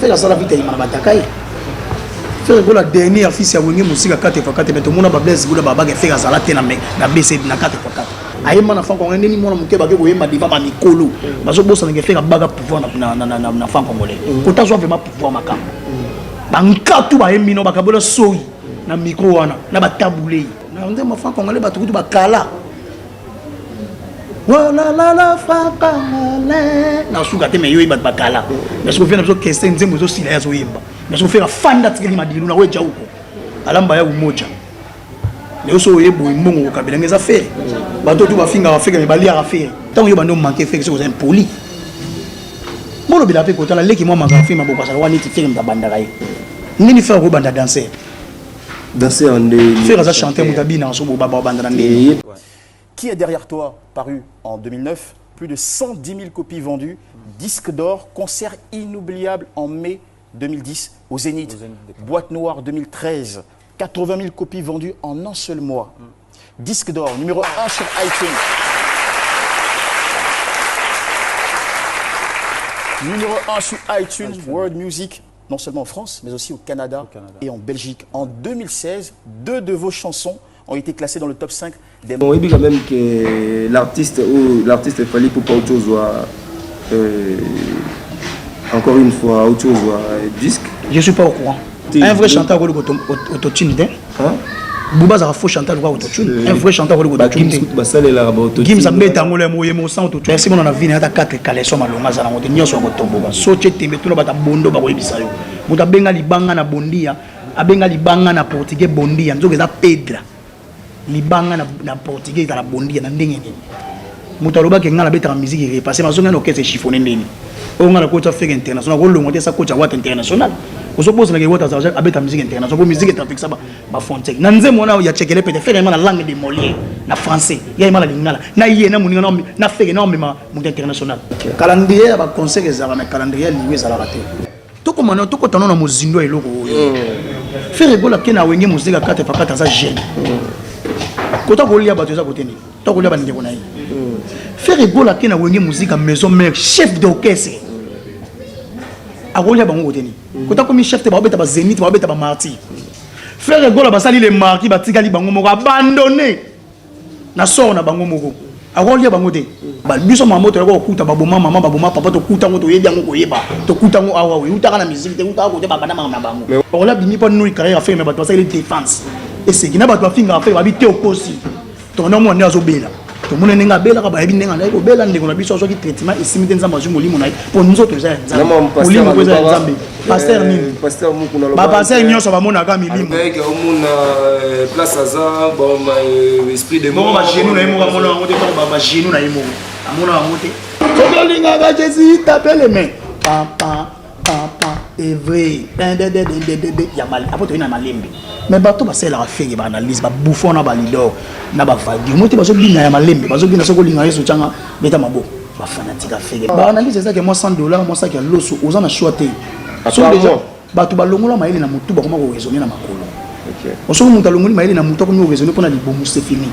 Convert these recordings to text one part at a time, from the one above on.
fait ça la vite il m'a batakai faire la dernière fils ya wenge musique 4x4 mais tout monde ba blaze gola baba fait ça la tena na BC na 4x4 aye mana fa ko ngene ni mona muke ba ke boyema diva ba mikolo bazo bossa na faire baga pouvoir na fa congolais kota zo vraiment pouvoir makamba bankatu ba yemino bakabola soyi na micro wana na batabulei na nde ma fa congolais ba tukutu bakala wala la fa congolais na suka te me yo ibat bakala mais ce que vient de question nzembo zo sila zo yemba mais ce que faire fanda tikeli madilu na weja uko alamba ya umoja leo so yebo mbongo kabela ngeza faire bato tu bafinga bafika bali à faire tant yo bando manquer faire c'est impoli molo bila pe kotala leki moi manga film bo pasala wani ti film ta banda kai nini faire ko banda danser en faire ça chanter mutabina so bo baba banda na ndé. Qui est derrière toi, paru en 2009, plus de 110 000 copies vendues, disque d'or, concert inoubliable en mai 2010 au Zénith, Boîte Noire 2013, 80 000 copies vendues en un seul mois. Disque d'or, numéro 1 sur iTunes. Numéro 1 sur iTunes, World Music, non seulement en France, mais aussi au Canada et en Belgique. En 2016, 2 de vos chansons ont été classées dans le top 5 des... Bon, il dit quand même que l'artiste fallait pour pas autre chose, encore une fois, autre chose, disque. Je ne suis pas au courant. Un vrai chanteur autotune, hein? Bouba a faux chanteur autotune. Un vrai chanteur autotune. Gims a mis dans le moyen au centre autotune. Si on a vu, il y a 4 caleçons à l'omage à la montagne, sur le tombeau. Soche tembe tout le bata bondo ba webisayo. Muta benga libanga na bondia, abenga libanga na portugais bondia, nzoke za pedra. Libanga na portugais za la bondia na ndenge ni. Muta loba ke ngala beta musique et passer ma zone na orchestre chiffonné ndeni. On a la coach faire international, on le sa coach à Watt international. On se pose la question à la musique internationale. Pour musique est ça, bah fontaine. Nanze mona il y a checké les peut faire la langue de Molière, na français. Il y a mal la lingala. Na yé na moninga na fait énormément monde international. Calendrier ba conseil les arabes, calendrier lié za la raté. To ko mano to ko tano na mozindo eloko. Faire ebola ke na wenge musique 4x4 za jeune. Kota ko lia ba to za côté ni. To ko lia ba ndeko na yi. Faire ebola ke na wenge musique maison mère chef d'orchestre. Agolia bango côté ni. Kota komi chef te ba beta ba Zénith ba beta ba Marty. Frère Gola basali les marquis ba tikali bango moko abandonné. Na sort na bango moko. Agolia bango te. Ba biso mama to ko kuta ba boma mama ba boma papa to kuta ngo to yebi ngo ko yeba. To kuta ngo awa we utaka na musique te utaka ko te ba bana mama bango. Ola bimi pa nous carrière faire mais ba to basali défense. Et c'est qui na ba to finga faire ba bi te okosi. To na mo ndi azobela. To mona ninga bela ka ba yebi ninga na ko bela ndeko na biso so ki traitement isimite nzamba zu molimo na pour nous autres za nzamba. Molimo ko za nzambe. Pasteur ni pasteur mukuna ba pasteur nyoso ba mona ka milimo. Avec omuna place aza bon esprit de mort ba genou na yemo ba mona ngote ba genou na yemo. Amona ngote. To linga ga Jésus taper les mains. Papa est vrai. Ya mal après to ina malembe. Mais bato basela la faire ba analyse ba bouffon na ba leader na ba value moté bazo bina ya malembe bazo bina soko linga yeso changa beta mabo ba fanatique a faire ba analyse ça que moi $100 moi ça que loso oza na choité so déjà bato ba longola maele na mutu ba koma ko raisonner na makolo OK on so muta longoli maele na mutu ko no raisonner pona libomu c'est fini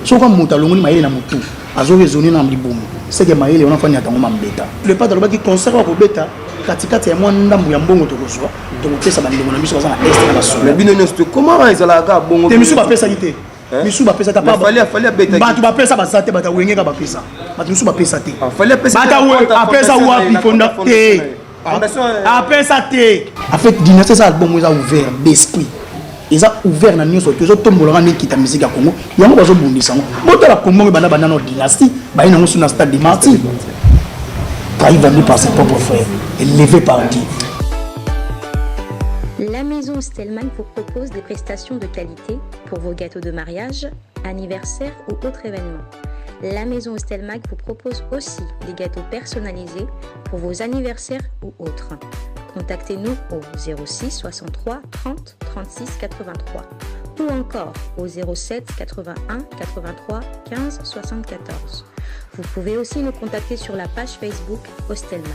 so ko muta longoli maele na mutu azo raisonner na libomu c'est que maele on a fanya tango mambeta le pas dans ki concert ko beta katikati ya mwa ndambu ya mbongo tokozwa tokopesa bandeko na biso baza na est na baso mais bino nyonso comment ezalaka bongo te misu bapesa te misu bapesa ta pa fallait beta bato bapesa basate bata wengeka bapesa bato misu bapesa te fallait pesa bata apesa wapi fonda te apesa te en fait dynastie ça album est ouvert d'esprit eza ouvert na nyonso tozo tombolaka ni kita musique ya Congo yango bazo bundisa ngo botala Congo bana bana no dynastie ba ina ngo na stade de Martyrs trahi vendu par ses propres frères élevé par Dieu. La maison Stelman vous propose des prestations de qualité pour vos gâteaux de mariage, anniversaire ou autres événements. La maison Stelman vous propose aussi des gâteaux personnalisés pour vos anniversaires ou autres. Contactez-nous au 06 63 30 36 83 ou encore au 07 81 83 15 74. Vous pouvez aussi nous contacter sur la page Facebook Hostelmac.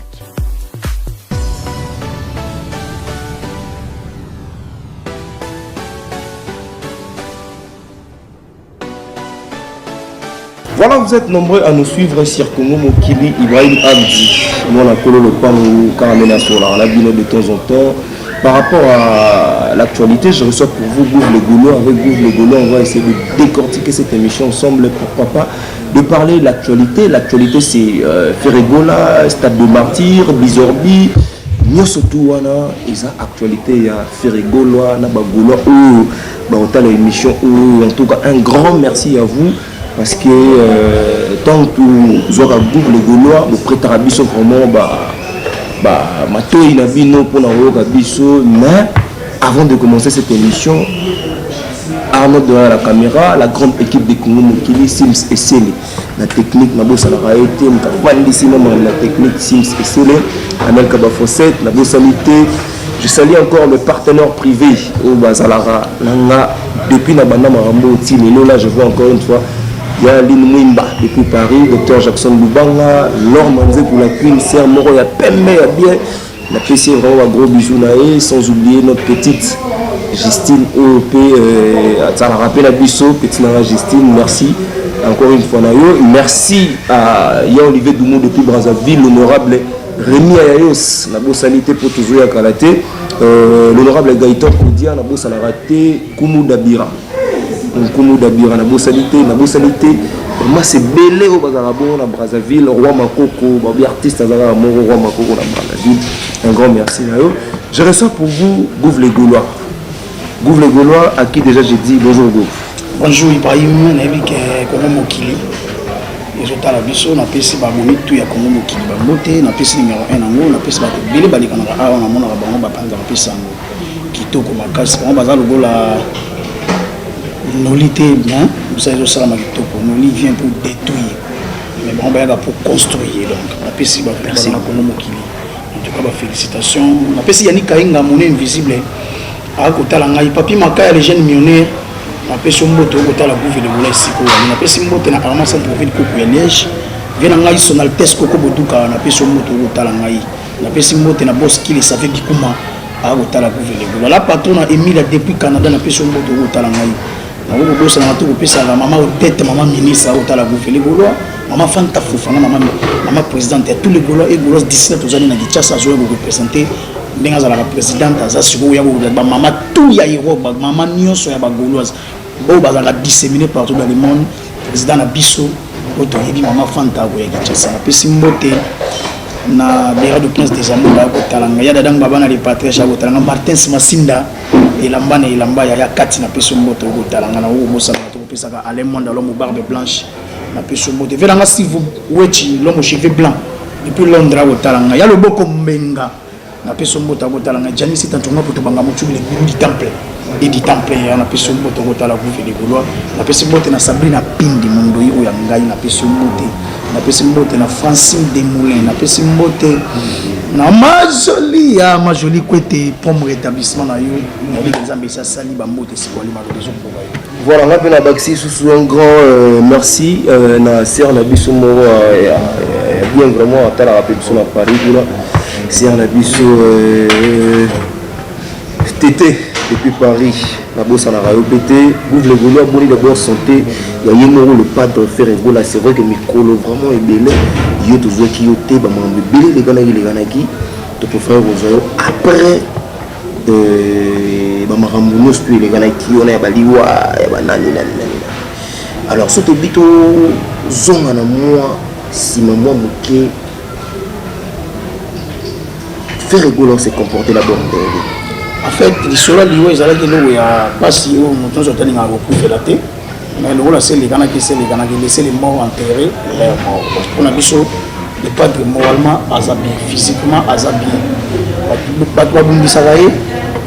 Voilà, vous êtes nombreux à nous suivre sur Congo Mokili, Ibrahim Abdi. Moi, on a collé le pan Caramena Sola. On a biné de temps en temps. Par rapport à l'actualité, je reçois pour vous Gouv Le Gaulois. Avec Gouv Le Gaulois, on va essayer de décortiquer cette émission ensemble. Pourquoi pas de parler de l'actualité. L'actualité, c'est Ferregola, Stade de Martyr, Bizorbi. Nous surtout, on a une actualité. Il y a Ferregola, Nabagoloa, ou l'émission. En tout cas, un grand merci à vous. Parce que tant que nous avons Gouv Le Gaulois, nous prêtons vraiment mais avant de commencer cette émission, Arnaud derrière la caméra, la grande équipe de Congo Mokili, Sims et Sele. La technique, Nabo Salaraïté, la technique Sims et Sele, Amel Kabafosset, Nabo Salité. Je salue encore le partenaire privé au Bazalara, depuis Nabana Marambo, Timino, là je vois encore une fois. Il y a Lynn Mwimba depuis Paris, Dr Jackson Lubanga, Laure Manze pour la Queen, Serre Moro, il y a Pembe, il y a bien. La PC vraiment un gros bisou naé, sans oublier notre petite Justine OOP, ça l'a rappelé la bisso, petite Nara Justine, merci encore une fois nayo. Merci à Yann Olivier Doumo depuis Brazzaville, l'honorable Rémi Ayayos, la bosse salité pour toujours à Kalaté, l'honorable Gaëtan Koudia, la bosse à la raté, Koumou Dabira. Koumou Dabira, la bosse salité, moi c'est belé au Bazarabo, la Brazzaville, Roi Makoko, Babi artiste à Zara Moro, Roi Makoko, la Brazzaville. Un grand merci à eux. Je reçois pour vous Gouv Le Gaulois. Gouv Le Gaulois, à qui déjà j'ai dit bonjour Gouv. Bonjour Ibrahim, Nabi Congo Mokili. Et je t'ai dit, on a passé par mon tout, il y a Congo Mokili. On a passé numéro 1 en haut, on a passé par le Bélé Bali Canada, on a mon arabe, on a passé en Kitoko, Makas, on va le Gola. Nolité bien, vous savez, ça m'a dit Noli vient pour détruire. Mais bon, on va pour construire. Donc, on a passé par Congo Mokili. En tout cas, félicitations. On a passé Yannick Kainga, monnaie invisible. À côté de la papi Maka, les jeunes millionnaires. On a passé un moto au côté de la Gouv Le Gaulois ici. On a passé un moto dans la sans profil de Coco Liège. Vient en son Altesse Coco Bodouka. On a passé un moto au côté de la on a passé un moto dans la bosse qui les savait Bikouma. À côté de la Gouv Le Gaulois. La patronne a émis depuis Canada. On a passé un moto au côté de la maman tête, maman ministre, maman Fanta Foufana, maman présidente, tous les Gaulois et Gaulois 17 aux années na Kinshasa zo ko représenter ndenge za la présidente za siko ya ba maman tout ya Europe, maman nyonso ya ba Gauloise bo ba za disséminer partout dans le monde, président na biso auto yebi maman Fanta ko ya Kinshasa na pesi mbote na bureau de prince des amours ba ko talanga ya dadang baba na repatriage ko talanga Martin Masinda elamba na elamba ya kati na peso mbote ko talanga na wo bosa to pesa ka Alain Mwanda l'homme barbe blanche na peso mbote velanga Steve Wechi l'homme aux cheveux blancs depuis Londres ko talanga ya le boko mbenga na peso mbote ko talanga Janice tantonga poto banga mutu le bureau du temple et du temple ya na peso mbote ko talanga Gouv Le Gaulois na peso mbote na Sabrina Pindi mundo yo ya ngai na peso mbote na peso mbote na Francine Desmoulins na peso mbote na majoli ya majoli kwete pomme rétablissement na yo na bizambe ça sali ba mbote sikwali malobezo pour yo. Voilà, on a fait Baxi sous un grand merci na sœur na biso moro bien vraiment à la rapide sur la Paris là sœur na biso Tété depuis Paris la bosse à la radio pété Gouv Le Gaulois boni de bonne santé il y a Yemoro le padre Ferregola c'est vrai que micro vraiment est belé yo toujours qui yo té ba mambe belé les gana qui to pour faire vos après Bamaramounos puis les gars qui on a baliwa ya banani alors ce bito zonga na moi si maman moké Ferregola s'est comporté la bonne en fait l'histoire lié ils allaient dire il y a pas si on monte sur tenir à recouvrir la tête mais le rôle c'est les gars qui laisser les morts enterrés leurs morts pour la biso le padre moralement azabi physiquement azabi pas toi bon disavaye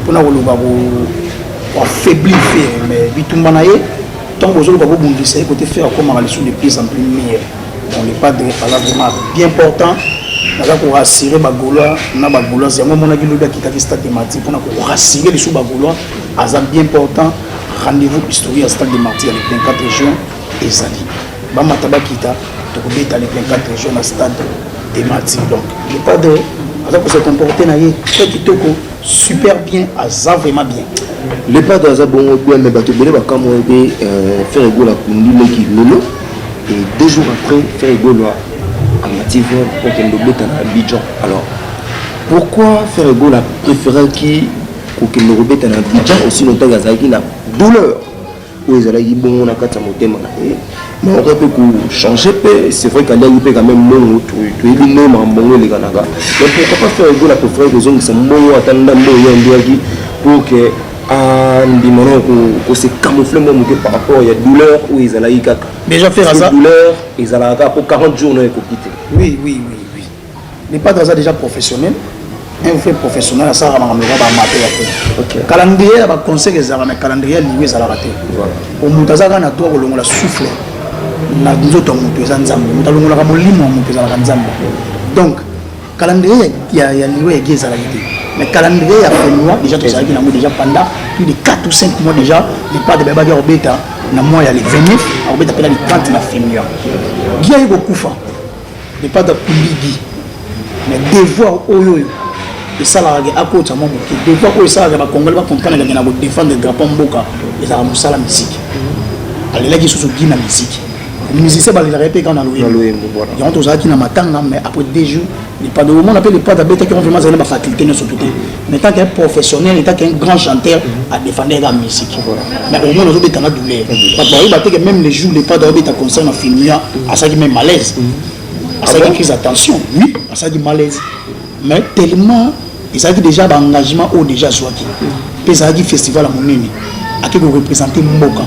pour na koloba ko affaiblir mais bitumba na ye tant que ozolo ko bundisa côté faire comme à de plus en plus meilleur donc le padre ala vraiment bien important na ko rassurer ba Gaulois na ba Gaulois yango mona ki loba kitaki stade de Martyr pour na ko rassurer les sous ba Gaulois azam bien important rendez-vous historique à stade de Martyr le 24 juin ezali ba mataba kita to ko beta le 24 juin na stade de Martyr donc le padre azam ko se comporter na ye très kitoko super bien, Aza vraiment bien. Le pas d'Aza bon bien mais bateau belé ba comme faire Ferregola kundi leki lolo et 2 jours après faire Gaulois à Mativol pour qu'il nous bête à Abidjan. Alors pourquoi faire Gaulois préféré qui pour qu'il nous rebête à Abidjan aussi longtemps qu'il a douleur où ils allaient bon on a 4 motema mais on peut changer c'est vrai qu'il y a quand même bon tout il même en bon les Canada mais pourquoi pas faire Gaulois préféré que sont bon attendre pour que on se camoufler par rapport à la douleur où ils allaient déjà faire ça douleur ils allaient pour 40 jours nous quitter. Oui les pas dans déjà professionnel un vrai professionnel ça va m'amener à amateur calendrier va conseiller ça mais calendrier lié ça la rater au mutazaga na toi kolongola souffle na nzoto mupeza nzambe mutalongola molimo mupeza la nzambe donc calendrier ya lié ya ça la rater mais calendrier ya mois déjà tout ça qui n'a déjà pendant plus de 4 ou 5 mois déjà les pas de baba ya obeta na mois ya les 29 obeta pela les 30 na féminin bien y kokufa les pas de kuligi mais devoir oyo et ça la à côté mon devoir oyo ça va congolais va comprendre que na défendre le drapeau mboka et ça va la musique allez là qui sous guina musique les musiciens va les répéter quand on a loué ils ont tous qui na matanga mais après 2 jours les pas de moment on appelle les pas d'abeta qui ont vraiment la faculté ne surtout mais tant qu'un professionnel tant qu'un grand chanteur à défendre la musique mais au moins on a dans la douleur parce que même les jours les pas d'abeta concerne film à ça qui met malaise à ça qui crise attention oui à ça qui malaise mais tellement ils ont déjà d'engagement au déjà soit qui puis ça dit festival à mon nini à qui vous représenter Mboka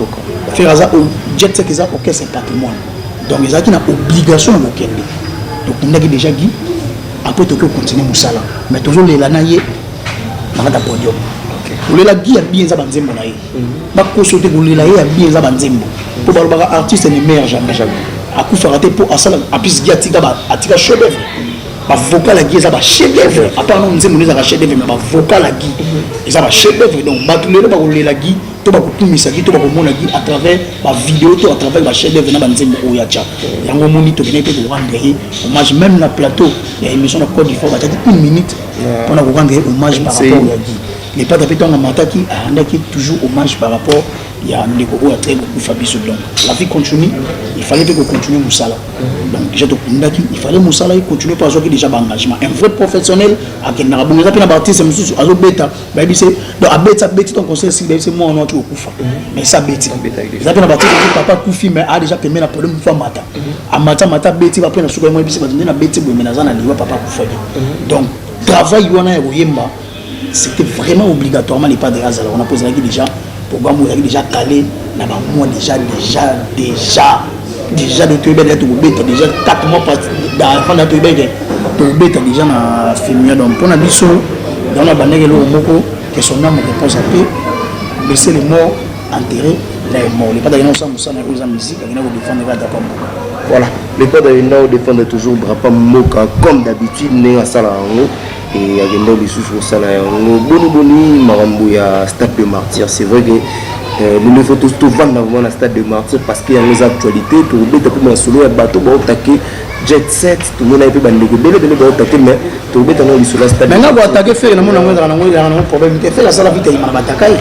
faire ça au jet set ça OK c'est patrimoine donc ils ont qui n'a obligation de Kende donc on a déjà dit après tout continuer musala mais toujours les lanaye na kata podium OK la guia bien za banzembo na ye ba ko sauter ko lela ye bien za banzembo pour ba artiste ne meilleur jamais à coup faire rater pour asala a plus guia tika ba atika chef d'œuvre ba vocal la guia za ba chef d'œuvre à part non nzembo za ba chef d'œuvre mais ba vocal la guia za ba chef d'œuvre donc ba tout le ba ko lela guia to ba ko tumisa guia to ba ko mona guia à travers ba vidéo to à travers ba chef d'œuvre na banzembo o ya cha yango moni to bine pe ko rendre hommage même na plateau ya émission na Côte d'Ivoire ba ta 1 minute pour na ko rendre hommage par rapport à guia les pas d'habitants en Mataki qui toujours hommage par rapport il y a un négo à très beaucoup Fabrice donc la vie continue il fallait que continue Moussala donc j'ai donc il fallait Moussala il continue par exemple déjà engagement un vrai professionnel à qui n'a bon ça peut n'abattre c'est monsieur azo beta bah c'est donc abeta beti ton conseil c'est moi on a tout kufa mais ça beti ça peut n'abattre papa kufi mais a déjà permis la problème fois mata à mata beti va prendre sur moi bisi va donner na beti bo menaza na liwa papa kufa donc travail wana ya yemba c'était vraiment obligatoirement les pas de Hazard. On a posé la déjà pour Gamou déjà calé na ba mois déjà de Toubé déjà 4 mois dans fin de Toubé déjà na féminin donc pour na biso dans la banque le moko que son nom réponse à peu laisser les morts enterrer les morts les pas d'ailleurs ça na cause musique on a défendre la drapeau voilà les pas d'ailleurs défendre toujours drapeau moka comme d'habitude né à Salango et agenda lisusu sala boni marambo ya stade de martyr c'est vrai que nous faut tous vendre vraiment la stade de martyr parce qu'il y a les actualités pour beta pour solo ya bateau ba attaquer jet set tout le monde a peu bandeko bele ba attaquer mais tout beta no sur la stade maintenant ba attaquer faire na mona ngweza na ngweza problème que faire la sala vite imana batakai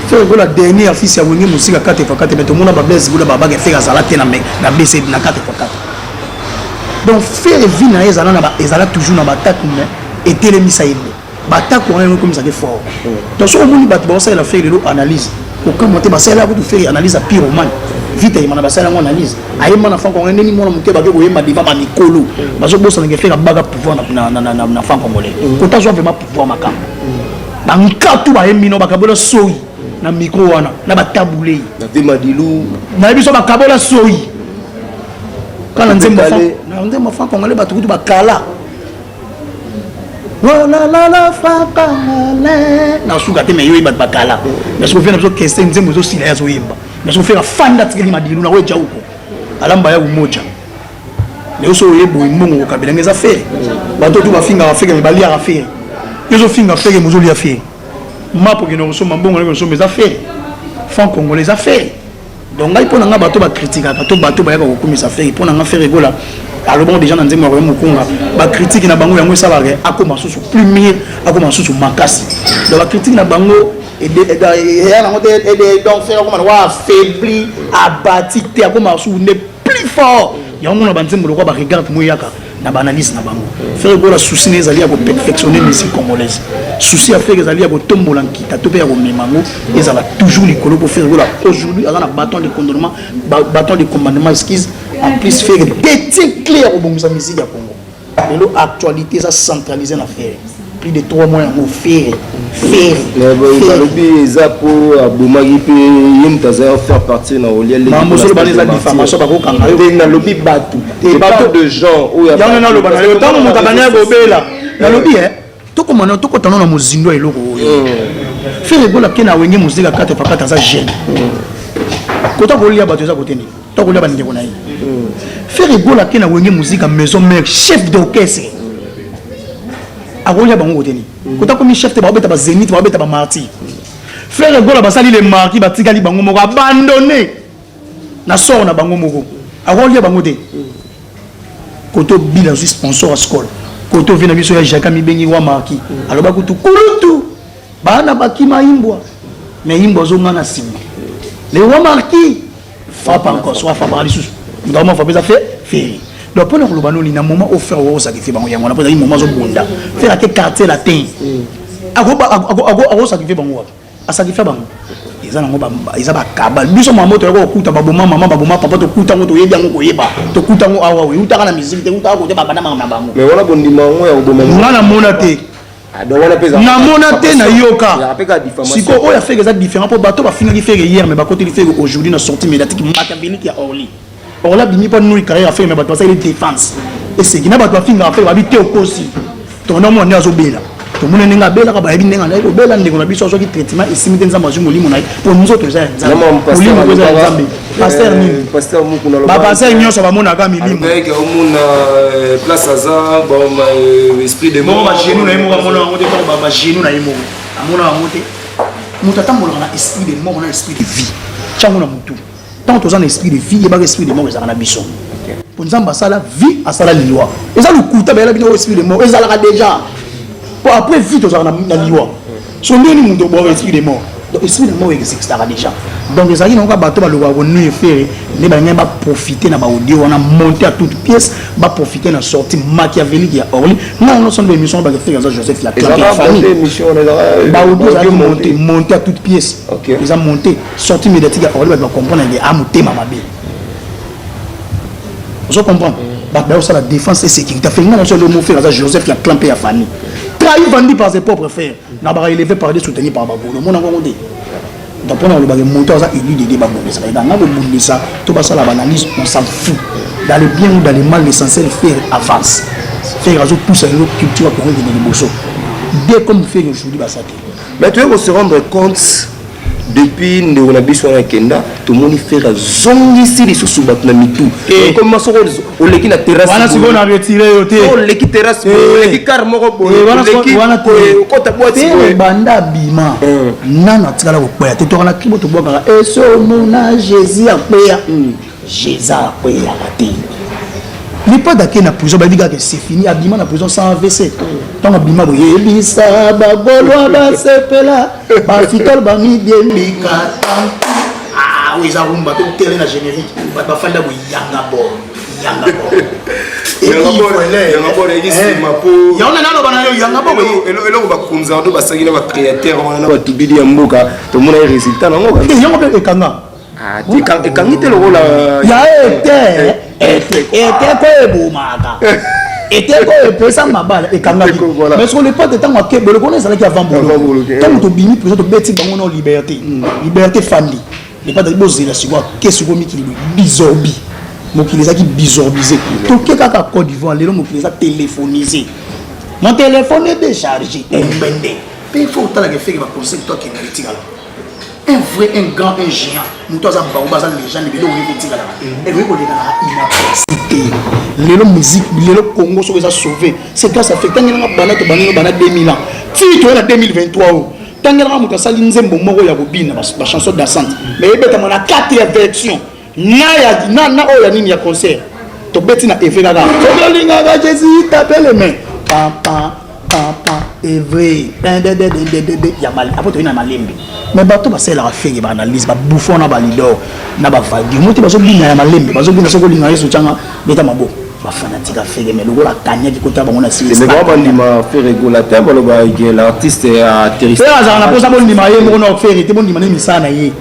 faire la dernière fils ya wengi musika 4x4 mais tout le monde ba blesse gula ba ba faire la sala tena mec na blessé na 4x4 donc faire vie na ezala na ba ezala toujours na batak mais et télémisa yende batak on est comme ça que fort donc so moni bat ba ça la faire le analyse pour commenter ba ça la pour faire analyse à pyromane vite il mana ba ça la analyse ayema na fanko ngeni mona muke ba ke boyema diva ba mikolo ba so bosa na faire baga pouvoir na fanko congolais pourtant so vraiment pouvoir makam ba nkatu ba yemino ba kabola soyi na micro wana na ba tabulei na demadilu na biso ba kabola soyi quand nzembo fa congolais ba tukutu ba kala wala la fa congolais na suka te meyo ba kala mais so fena so kese nzembo so sila so yimba mais so fena fanda tikeli madilu na weja uko alamba ya umoja leo so yebo imongo kabila ngeza fe bato tu ba finga ba feke me bali ya fe yezo finga feke muzuli ya fe mapo kino so mambongo ngeno so meza fe fa congolais a fait donc il faut nga bato ba critiquer bato ba ya ko komisa faire pour nga faire rigola alors bon déjà dans nzembo mo konga ba critique na bango yango ça va akoma susu plumier akoma susu makasi donc ba critique na bango et ya na ngote et donc faire comme wa affaibli abattu te akoma susu ne fort ya on a banzembo lokwa ba regarde moyaka na banalise na bango faire gola souci les alliés pour perfectionner musique congolaise souci à faire les alliés pour tombola nkita to pe ya ko memango ils ala toujours les colo pour faire gola aujourd'hui à la bâton de commandement excuse en plus faire des titres clairs au bon musique ya Congo et l'actualité ça centralisé na faire plus de 3 mois en faire le zapo abomaki pe yemtaza faire partie na olia les mamosolo baneza diffamation bako kanga yo na lobby batou et bateau de gens oya ya na lobana yo tango mutabanya gobela na lobby to komana to kotana na mozindo eloko oyo faire gola kena wenge muzika kate papa taza jeune kota kolia bato za koteni to kolia banike kona yi faire gola kena wenge muzika maison mère chef d'orchestre akolia bango koteni kota komi chef te babeta ba zénith babeta ba martyr frère gola basali les marquis batikali bango moko abandonné na sort na bango moko akolia bango te koto bila zu sponsor à school koto vina biso ya Jacques Mibengi wa marquis aloba kutu kulutu bana bakima imbwa mais imbwa zo ngana simu les wa marquis frappe encore soit frappe à l'issue nous avons fait ça fait donc pour le banoni na moment offert au sacrifier bango ya mona pour moment zo bunda faire que quartier latin ako sacrifier bango a sacrifier bango eza nango ba eza ba kabal biso mamoto ya ko kuta baboma mama baboma papa to kuta ngo to yebi ngo ko yeba to kuta ngo awa we utaka na musique te utaka ko te bana mama bango mais wala bondima ngo ya oboma ngana mona te na mona te na yoka siko oya fait ça différent pour bato ba finali faire hier mais ba côté li faire aujourd'hui na sortie médiatique machiavélique ya Orly Orla bimi pas nous carrière fait mais bato ça il défense et c'est qui na bato finga faire ba bité okosi to na mona azo bela to mona ninga bela ka ba yebi ninga na ko bela ndeko na biso so ki traitement isimite nzamba zo molimo na pour nous autres ça molimo ko za nzambe pasteur ni pasteur mukuna ba pasteur nyonso ba mona ka milimo avec omuna place aza bon esprit de mort ba genou na yimo ka mona ngo te ko ba genou na yimo amona ngo te mutata mona na esprit de mort na esprit de vie chango na mutu tant aux esprit de vie et pas esprit de mort ezala na biso pour nzamba sala vie asala liwa eza lukuta ba la bino esprit de mort ezala déjà pour après vite aux na liwa son ndeni mundo bo esprit de mort donc esprit de mort existe déjà donc ezali na ko bato ba loba ko nu faire ne ba ngeba profiter na ba audio on a monté à toute pièce ba profiter na sortie machiavélique ya Orly non non son émission ba faire ça Joseph la famille émission ba audio ça monté à toute pièce ils ont monté sortie médiatique ya Orly ba comprendre les amuté mama bé vous comprenez ba ça la défense et sécurité fait non sur le mot faire ça Joseph la clampé à famille trahi vendu par ses propres frères n'a pas élevé par des soutenus par Babou mon encore dit donc on a le monteur ça élu des débats ça dans le monde de ça tout ça la analyse on s'en fout dans le bien ou dans le mal l'essentiel faire avance faire réseau pousser l'autre culture pour revenir les bossos dès comme faire aujourd'hui bah ça mais tu veux se rendre compte depuis on a besoin de Kenda tout le monde fait zongi ici les sous battre na mitou comme ça on les qui na terrasse voilà si on a retiré on les qui terrasse les qui car moko boy les qui kota boîte banda bima nana tikala ko kwaya te to kana kibo to boka et so mona Jésus akwaya Jésus akwaya raté il pas d'accord na prison ba diga que c'est fini abima na prison sans AVC tant abima boye bisa ba golwa ba sepela ba fitol ba mi bien bika ah oui ça rumba to télé na générique ba fanda bo yanga bo et yanga bo regisi mapo yanga na lo bana yo yanga bo elo ba kunza ndo basaki na ba créateur na ba tubidi ya mboka to mona résultat na ngoka yanga be ekanga ah ti kangite lo la ya était quoi ebomaka était quoi epesa mabala ekangaki mais sur le pas de temps que le connaît ça qui avant bolo tant to bimi présent to beti bango no liberté family les pas de bozela sikwa qu'est-ce que mikili bizorbi mokili zaki bizorbisé to ke kaka Côte d'Ivoire lelo mokili za téléphonisé mon téléphone est déchargé embende pe il faut tala que faire ba conseil toi qui mérite là un vrai un grand un géant nous tous en bas les gens les on est là et oui on est dans l'inapacité les musique les Congo sont déjà sauvés c'est quand ça fait tant que bana 2000 ans si tu es en 2023 tant que muta sali nzembo moko ya bobina ba chanson dansante mais ebeta na 4e version na oya nini ya concert to beti na effet kaka to linga ga Jésus taper les mains papa est vrai ya mal après tu na malembe mais bato ba sela faire ba analyse ba bouffon na ba leader na ba vague moti bazo bina ya malembe bazo bina soko linga yeso changa beta mabo ba fanatique faire mais lokola kanya ki kota bango na si mais vraiment ndima faire régulateur bolo ba l'artiste est atterrissé ça na posa bon ndima ye mo na faire te bon ndima ne misana ye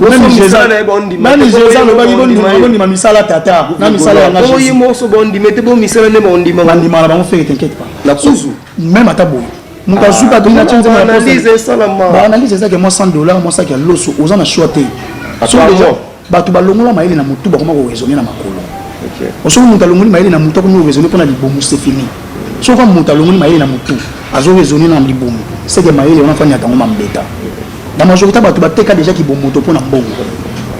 même Jésus le bagi bon ndima misala tata na misala ya ngaki oyi mo so bon ndima te bon misala ne bon ndima na bango faire t'inquiète pas la suzu même atabo muka suka dina chanze ma analyse salama ba analyse ça que moi $100 moi ça que loso ozana choité so déjà bato balongola maili na mutu ba koma ko raisonner na makolo OK oso muta longoli maili na mutu ko no raisonner pona libomu c'est fini so fa muta longoli maili na mutu azo raisonner na libomu c'est que maili on a fanya tango mambeta la majorité bato bateka déjà ki bomoto pona mbongo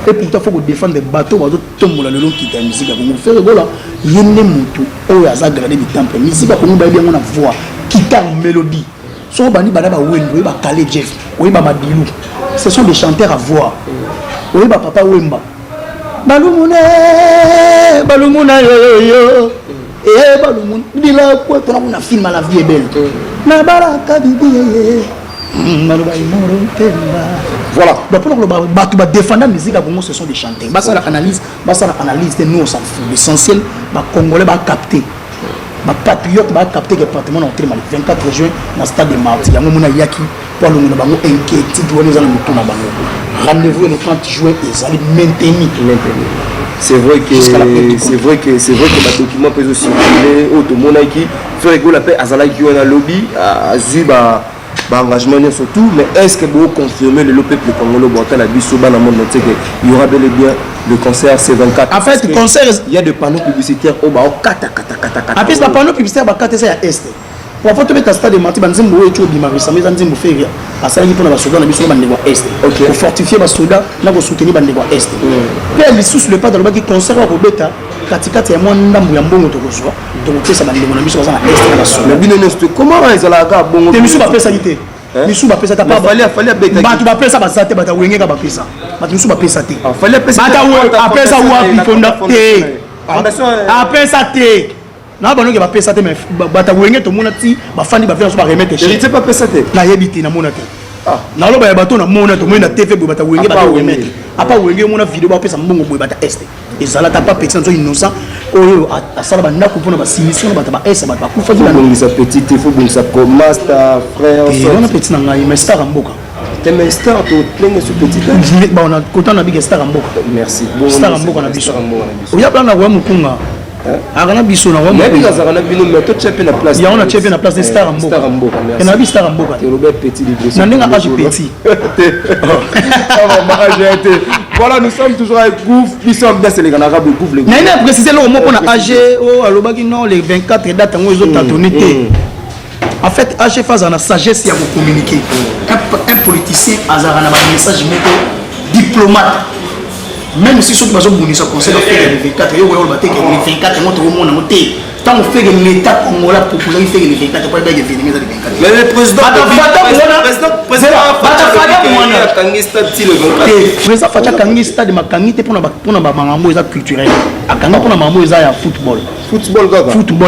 et pourtant faut que défendre des bateaux bazo tombola le long qui ta musique ko faire gola yende mutu o ya za grader du temple musique ko no ba bien on a voix guitare mélodie so bani bana ba wendo ba calé Jeff oui ba madilu ce sont des chanteurs à voix oui ba papa wemba balumuna yo balumuna dila quoi ton on a film à la vie est belle na baraka bibi voilà donc pour le ba défendre la musique à Congo ce sont des chanteurs ba ça l'analyse nous on s'en fout l'essentiel ba congolais ba capter ma patriote va capter le département entré le 24 juin dans le stade de Marty. Il y a un yaki pour le monde inquiétude doit nous allons rendez-vous le 30 juin ils allaient maintenir. C'est vrai que ma document peut aussi circuler au monde qui fait rigoler la paix à Zala qui a lobby à Zuba engagement surtout mais est-ce que vous confirmez le peuple congolais boita la biso dans le monde entier il y aura bel et bien le concert C24 en fait le concert il y a des panneaux publicitaires au bas kata après les panneaux publicitaires ba kata ça ya est pour faut te mettre stade de Marty banzimbo echo bimarisa mais nzimbo feria asali pour na basoda na biso ba ndeko est pour fortifier basoda na ko soutenir ba ndeko est puis les sous le pas dans le baki concert wa beta katikati ya mwa ndambu ya mbongo tokozwa tokopesa ba ndeko na biso bazana est na basoda bino nesto comment ezala ka bongo te misu ba pesa ite misu ba pesa ta pas fallait beta ba tu ba pesa ba sate ba ta wengeka ba pesa ba misu ba pesa te fallait pesa ba pesa wa fonda te a pesa te na banoke ba pesa te mais ba ta wenge to mona ti ba fandi ba faire so ba remettre je sais pas pesa te na yebiti na mona te na loba ya bato na mona to mona TV bo ba ta wenge ba remettre apa wenge mona video ba pesa mbongo bo ba ta est ezala ta pas petit so innocent oyo asala ba ndako pona ba simission ba ta ba est ba ku fa dina ngisa petit te faut ngisa comme master frère on a petit na ngai mais star mboka te mais star to plein ce petit ba on a content na big star mboka merci star mboka na biso oya bana wa mukunga agana biso na wa mais biso agana bino mais to chepe na place ya on a chepe na place de star mboka et na bi star mboka te Robert Petit libre na ndinga age petit voilà nous sommes toujours avec Gouf biso bien c'est les gars arabe Gouf les na préciser le mot pour na age o alobaki non les 24 dates ngo ezo tatonité en fait age phase na sagesse ya communiquer un politicien azara na ba message moko diplomate même si ceux qui ont bonus conseil de faire les 24 et on va faire les 24 montre au monde monter tant on fait l'état congolais populaire fait les 24 pour bien venir les 24 mais le président président Facha kangi stade makangi te pour na bangambo eza culturel akanga pour na bangambo eza ya football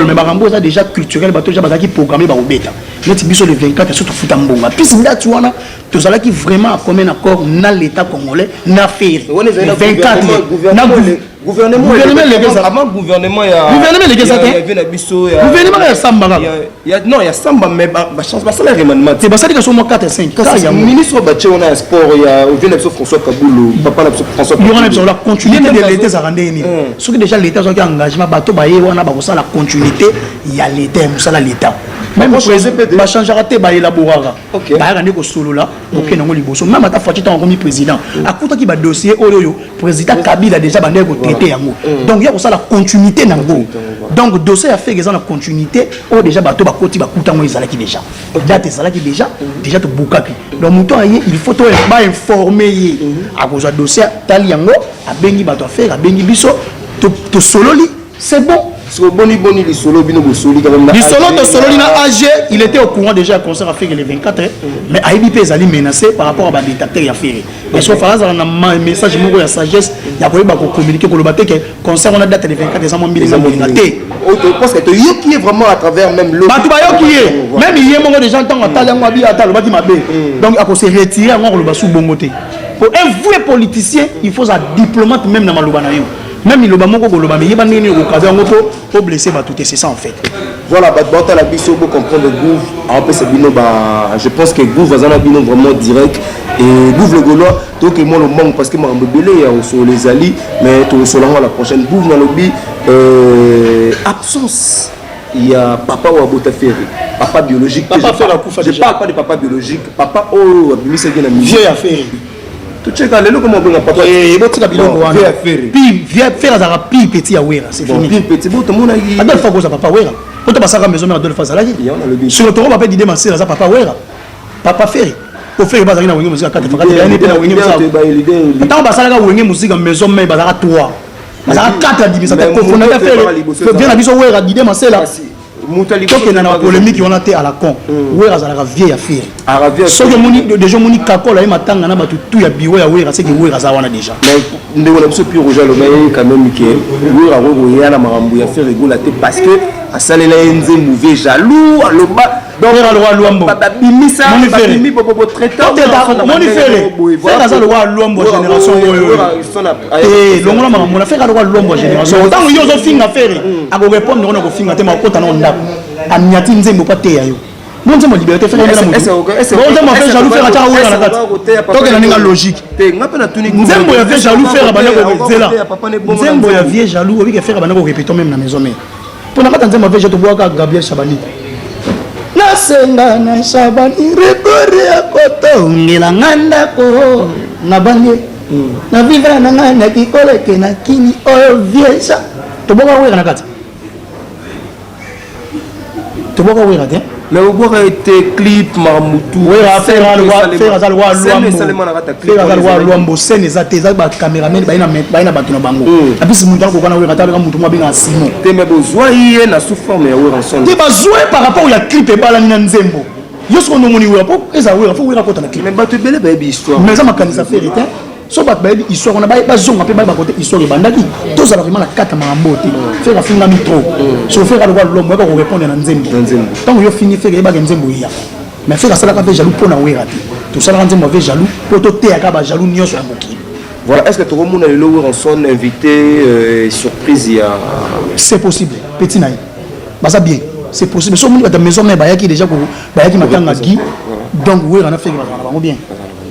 mais bangambo eza déjà culturel bato déjà bazaki programmé ba obeta neti biso le 24 surtout foot mbonga puis date wana tozalaki vraiment à commun accord na l'état congolais na faire 24 na gouvernement gouvernement ya samba non ya samba mais ba chance ba salaire remaniement c'est ba salika sur moi 4 et 5 ça ya ministre bache on a sport ya vient François Kaboulou papa François il y aura même la continuité de l'état ça rendait ni ce que déjà l'état ont engagement bateau ba wana ba ça la continuité il y a l'état ça l'état même président ba changer raté ba élaborer ba rendre ko solo là OK nango liboso même ata Fachi tant comme président akuta ki ba dossier oyo président Kabila déjà ba ndeko traité yango donc il y a ça la continuité nango donc dossier a fait la continuité o déjà bateau ba koti ba kuta ngo ezala ki déjà date ezala ki déjà to bukaki donc mouton il faut to ba informer à cause dossier tali yango a bengi bato faire a bengi biso to sololi c'est bon Sur Boni les solos, bino solo quand même. Les solos de solo lina AG, il était au courant déjà à concert à faire les 24 mais AIBP est allé menacé par rapport à des dictateurs à faire. Mais sur Faraz on a un message moko ya sagesse, il y a quoi ba communiquer pour le bateau que concert on a date les 24 décembre 2021. Parce que tu yo qui est vraiment à travers même l'autre. Ba tu ba yo qui est même il y a mon des gens tant attendre moi bi attendre ba qui m'a donc à se retirer on le basu bongoté. Pour un vrai politicien, il faut un diplomate même dans Maloba na yo. Même il moko koloba mais yeba nini au cadre ngoto pour blesser ba tout c'est ça en fait. Voilà ba la biso pour comprendre Gouv après c'est bino ba je pense que Gouv va bino vraiment direct et Gouv le Gaulois donc moi le manque parce que moi belé sur les alliés mais tout sur la prochaine Gouv dans lobby absence il y a papa ou Abota Ferry papa biologique papa fait la coufa je parle pas de papa biologique papa oh bimisa gena vieux affaire. Tu sais quand le comment on papa et bon tu la bilongo wana puis vieux faire ça rapide petit awera c'est fini puis petit bon tout le monde a adolphe ko za papa wera quand tu passer à maison mais adolphe ça là sur le tour papa dit demain c'est ça papa wera papa Ferry au fait bazaki na wenge musique 4 fois il y a une na wenge musique tant basala ka wenge musique maison mais bazaka 3 bazaka 4 adibisa ta cofondateur Ferry bien na biso wera dit demain c'est là donc na polémique on a été à la con wera za la vieille affaire so que moni déjà moni kakola et matanga na batu tout ya biwo ya wera c'est que wera za wana déjà mais ndeko na biso pire rouge le mais quand même que wera go ya na marambu ya faire rigola te parce que asalela enze mauvais jaloux aloba donc wera le roi Luambo babimisa babimi bobo traiteur moni faire ça le roi Luambo génération et longola marambu na faire le roi Luambo génération tant yo zo finga faire a go répondre on a go finga te ma kota na onda amiati nzembo pa te ya yo bon nzembo liberté faire na mutu bon nzembo fait jaloux faire ta wera na kati donc na ninga logique nzembo ya fait jaloux faire bana ko zela nzembo ya vie jaloux obi ke faire bana ko répéter même na maison mais pour na kata nzembo fait je te bois ka Gabriel Chabani na senga na Chabani rekore ya koto ngela nganda ko na bange na vivre na ngana kikole ke na kini o viesa to boka wera na kati tu vois quoi regarder mais au bout a été clip Marmoutou faire ça le roi Luambo scène exacte ça ba cameraman ba ina batu na bango et puis si mutu ko kana wera tala mutu mo binga Simon te me besoin y na sous forme ya wera ensemble te besoin par rapport ya clip e bala na nzembo yo so no moni wera po eza wera fo wera ko na clip mais ba te belé ba histoire mais ça makanisa faire était so bat baby histoire on a ba zonga pe ba côté histoire bandaki to ça vraiment la carte mambo te faire la finga mitro so faire le roi Luambo ko répondre na nzembo tant yo fini faire ba nzembo ya mais faire ça la ka jaloux pour na wera tout ça la nzembo avec jaloux pour to te ya ka ba jaloux nyonso ya boki voilà est-ce que tout le monde a le lower en son invité surprise il y a c'est possible petit naï bah ça bien c'est possible so moni ba maison mais ba yaki déjà ko ba yaki matanga gi donc wera na faire ba bien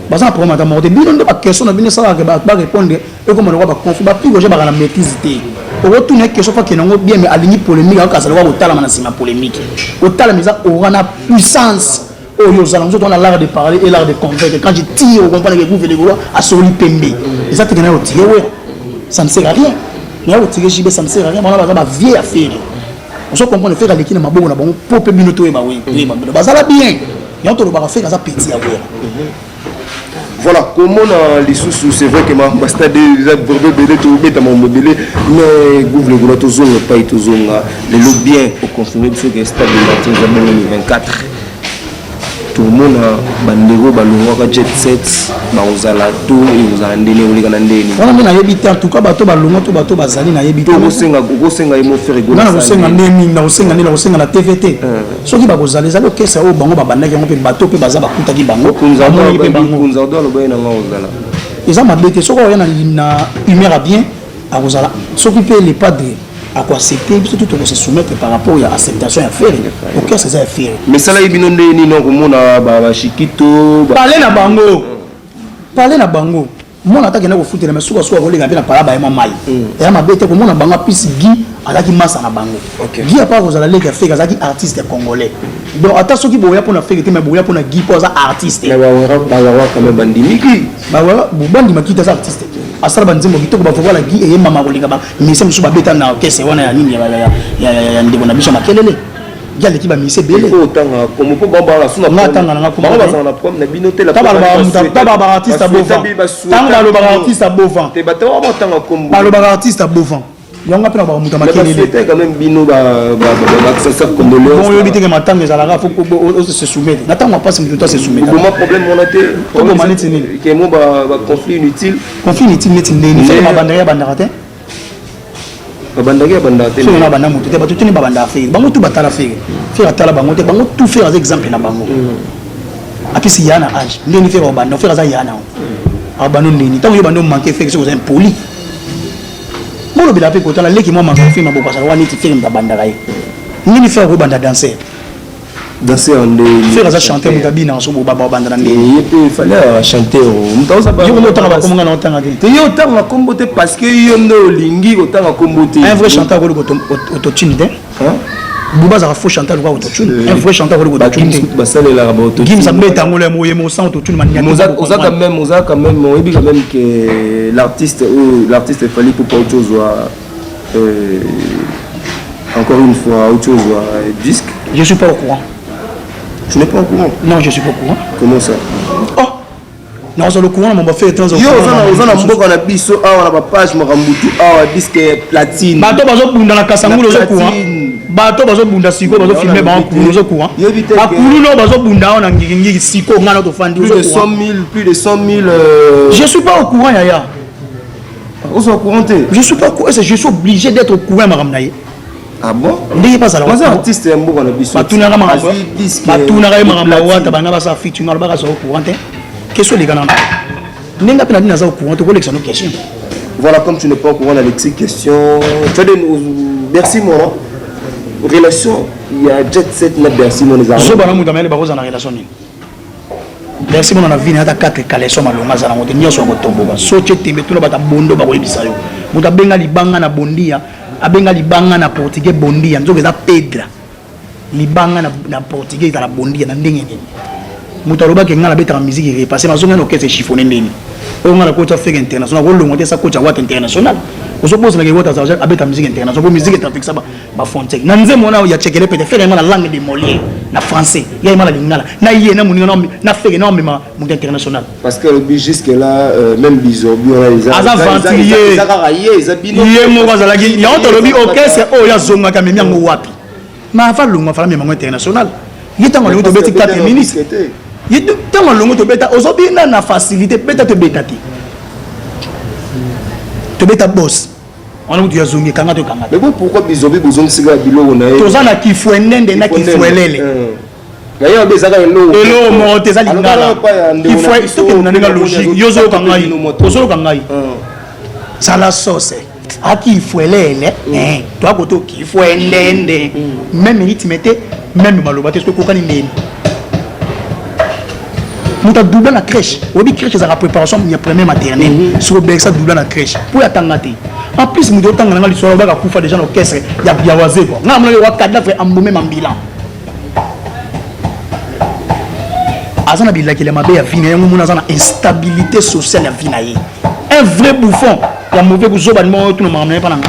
basa problème ta morte bino de ba question na bino ça ba répondre et comme on va conflit ba pigo je ba la maîtrise té o retourner question fa kenango bien mais aligné polémique ka ça va otala na sima polémique otala mais ça aura na puissance oh yo zala on a l'art de parler et l'art de convaincre quand je tire on comprend que vous venez vouloir à soli pembe et ça te gagner au tirer ouais ça ne sert à rien mais au tirer JB ça ne sert à rien on a ba vieille affaire on se comprend faire l'équipe na maboko na bon pour pe bino to e ba oui ba ça la bien et on te le ba faire ça petit à ouais. Voilà, comme on a les sous, c'est vrai que ma stade déjà Bordeaux belé tout bête à mon modèle, mais Gouv le Gaulois tout zone pas tout zone le bien pour confirmer ce que stade de Martin 2024. Tout le monde a bandego balongwa jet set ba ozala tout et ozala ndene olika na ndene. Wana mena yebite en tout cas bato balongwa to bato bazali na yebite. Ko senga imo faire Gaulois. Na senga ndemi na senga na TVT. Soki ba kozala ezali okesa o bango babandaki yango pe bato pe baza bakutaki bango. Kunza do lo bayina nga ozala. Eza mabete soko yana na humeur bien a kozala. Soki pe les padres à quoi c'était surtout on se soumettre par rapport à acceptation à faire aucun c'est à faire mais ça là ibino ndeni non komona ba shikito parler na bango mona ataki na ko futela mais suka kolega pe na pala ba mai et ma bête ko mona bango pisi gi alaki masa na bango gi a pas kozala leka faire azaki artiste congolais donc ata soki boya pour na faire mais boya pour na gi pour za artiste ba wa quand même bandimiki ba wa bandi makita za artiste asala banzembo bitoko ba voila gi e mama kolinga ba mise musu ba beta na kese wana ya nini ya ndeko na bisha makelele gale ki ba mise bele ko tanga comme po ba la suna tanga na ko ba na prom na binote la ba artiste bovan tanga lo ba artiste bovan te ba te wa tanga comme ba lo ba artiste bovan yanga pena ba muta makeli c'était quand même bino ba sincère condoléances bon yo biteke matanga ezalaka faut se soumettre natanga pas se muta se soumettre bon problème on a été comme maneti nini que mo ba conflit inutile neti ndeni fait mabanda ya bandaka te babandaki abanda te so na banda mutu te bato tuni babanda affaire bango tu batala affaire faire atala bango te bango tout faire exemple na bango apesi yana âge ndeni faire babanda faire za yana abano ndeni tango yo bando manquer faire so impoli molo bila pe kotala leki mo manquer faire mabo pasala wani ti faire babanda kai ndeni faire ko banda danser en des faire ça chanter mutabina so bo baba banda ndeni et puis il fallait chanter mutaosa ba yo mo tanga ba komonga na tanga te yo tanga kombote parce que yo ndo lingi otanga kombote un vrai chanteur ko autotune te Bouba a faux chanteur ko autotune un vrai chanteur ko autotune ba sale la ba autotune Gims a mettre ngolo moye mo sans autotune mania oza quand même on dit quand même que l'artiste fallait pour pas autre chose encore une fois autre chose disque. Je suis pas au courant. Tu n'es pas au courant? Non, je suis pas au courant. Comment ça? Oh non, c'est le courant, mon fait temps. Yo, on a beaucoup na biso, on a page Marambutu, disque platine. Bato bazo bunda na Kasangu au courant. Bato bazo bunda siko bazo filmer ba courant au courant. Ba courant no bazo bunda on ngiki siko ngana to fandi plus de 100 000 Je suis pas au courant yaya. On est au courant? Je suis pas au courant, je suis obligé d'être au courant Maramnaye. Ah bon? Ndenge pas ça là. Moi artiste un beaucoup na biso. Batuna na Maramba. Batuna na Maramba wa tabana ba sa featuring na ba sa au courant. Question les gars. N'enga pas na za au courant to ko l'examen question. Voilà, comme tu n'es pas au courant Alexis, question. Tu as des merci mon relation, il y a jet set na merci mon les amis. Zo bana mutamele ba koza na relation ni. Merci mon na vie na ta 4 kaleso malonga za na ngote nyoso ngo tomboka. So chetembe tulo bata bondo ba ko ebisa yo. Muta benga libanga na bondia. Abenga libanga na portugais bondia nzoka eza pedra libanga na portugais eza na bondia na ndenge nini mutu alobaki nga na betaka musique repasser mazonga na orchestre chiffonné ndeni oyo nga na coach affaire international kolongo te sa coach awat international ozopozana ke wota abeta musique international po musique etrafixa ba frontière na nzembo na ya tchekele pete faire na langue de Molière na français ya imala lingala na yena muninga na faire na mema mutu international parce que le but jusque là même bizobi on a les azavantilier ye mo bazalaki ya onto lobi orchestre o ya zonga ka memia ngo wapi ma fa longa fa mema international yitango lo to beti 4 minutes yitango longo to beta ozobi na facilité beta to beta ti to beta boss on a dit zongi kanga to kanga mais pourquoi bizobi bozongi siga biloko na to za na kifuendende na kifuelele D'ailleurs, des agas elo mo teza lingala il faut que na nga logique yozo kangai ozo kangai ça la sauce aki ifuelele toi koto kifuendende même rythme même maloba te ko kokani ndeni muta double na crèche obi crèche za la préparation ya premier maternelle sur ça double na crèche pour attendre te en plus muto tanga nga lisolo ba ka kufa déjà no caisse ya waze quoi nga mona wa cadavre embomé mambilan azana bilaki le mabe ya vie na mona azana instabilité sociale ya vie na ye un vrai bouffon ya mauvais kuzoba mo tout no mamna pa nanga.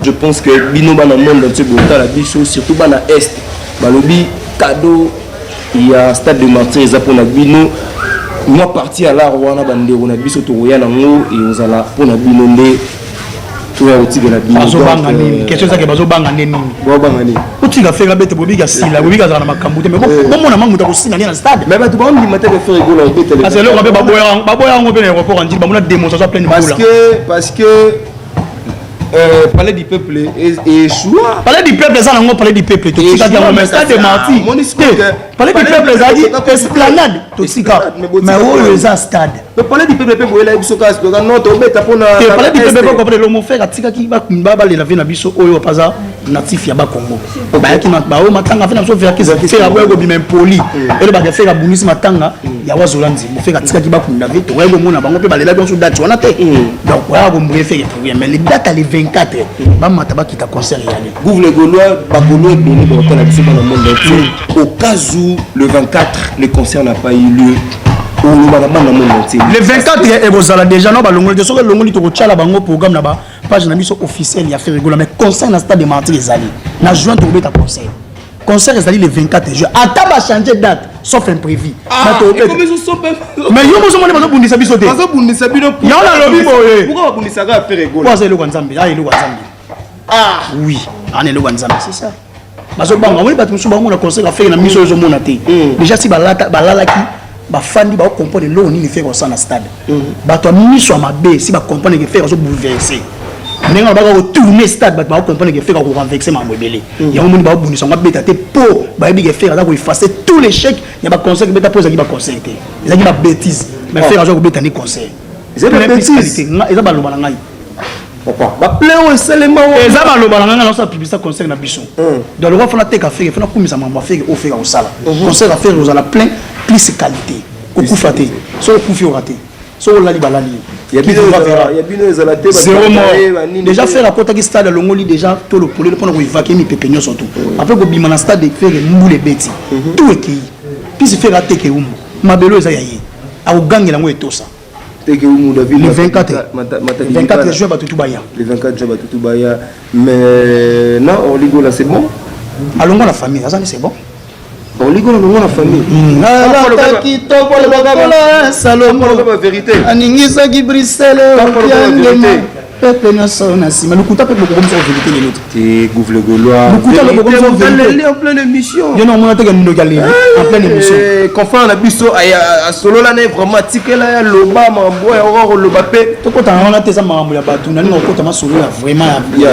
Je pense que bino bana monde dans ce bota la biso surtout bana est balobi cadeau il y a stade de martyr za pona bino moi parti à la rwana bandero na biso to ya nango et ozala pona bino nde to ya otike la bino bazo banga nini question ça que bazo banga nini bo banga nini otika fera bete bobiga sila bobiga za na makambu te mais bon mona mangu ta ko sina na stade mais ba to ba on matin de faire rigolo au bete parce que le ba boya ngo pe na aéroport en dit ba mona démonstration plein de boula parce que parler du peuple et choix. Parler du peuple, ça n'a pas parlé du peuple. Tu sais, mais stade de martyr. Parler du peuple, ça dit esplanade. Mais où est le stade? Parler du peuple, il y a des choses qui non, tu peux parler du peuple, comme le mot fait, tu sais qui va la vie na biso oyo paza natif ya ba Congo. Ba ki ba o matanga fait na so faire ki fait la boyo bien poli. Et le ba faire la bunisi matanga ya wazolandi. Mo fait ka tika ki ba kunda vite. Ouais go mona bango pe ba lela bien sur date wana te. Donc ouais go mboué faire problème mais les dates les 24 ba mataba ki ta concert yale. Gouv les Gaulois ba Gaulois donné dans la biso dans le monde entier. Au cas où le 24 le concert n'a pas eu lieu. Le 24 et vous allez déjà non balongo de soki longo to chala bango programme na ba page na biso officiel ya faire rigolo mais concert na stade de Martyr ezali na juin to beta concert ezali le 24 juin ata ba changer date sauf imprévu mais yo mo somone bazo bundisa biso te bazo bundisa bino ya na lobi boye pourquoi bundisa ga faire rigolo pourquoi c'est le kwa nzambe ah le kwa nzambe Ah oui, on est le Wanzambe, c'est ça. Parce que bon, on va pas tout souvent on a conseil à faire une mission aux monatés. Déjà si balala qui ba fandi ba comprendre l'eau ni faire ça dans stade. Ba toi mission ma bé si ba comprendre que faire ça bouleverser. Nenga ba ko tourner stade ba comprendre que faire ko renverser ma mbelé. Ya on ba bonisa on va beta te po ba bi que faire ça ko effacer tous les chèques, ya ba conseil que beta pose qui ba conseil té. Ils a qui ba bêtise, mais faire ça ko beta ni conseil. C'est une bêtise. Ils a ba lo balanga. Ba pleo seulement eza baloba nanga na sa publicité conseil na biso donc le roi fona te ka faire fona kumisa mama faire au faire au sala conseil à faire aux ala plein plus qualité ko kufa te so kufi o raté so la balali ya bino ezala te ba déjà faire à kota ki stade longoli déjà to le poulet pendant ko évacuer mi pepegno surtout après ko bima na stade faire mbule beti tout écrit puis faire raté ke umu mabelo eza yaye a ogangela ngo etosa le 24 juin Batutubaya. Le 24 juin Batutubaya. Mais non, on rigole là, c'est bon. Allons la famille, c'est bon. On rigole la famille. La vérité. Aningisa qui Bruxelles. Peuple national, mais le coup tape beaucoup comme ça vérité les autres. T'es gouvle gaulois. Le coup tape beaucoup comme ça vérité. En pleine émission. Yo non, on a été gagné en pleine émission. Confort la biso à solo là n'est vraiment ticket là loba mambo et aurore loba pe. To kota on a été ça mambo ya batu na ningo kota masolo vraiment ya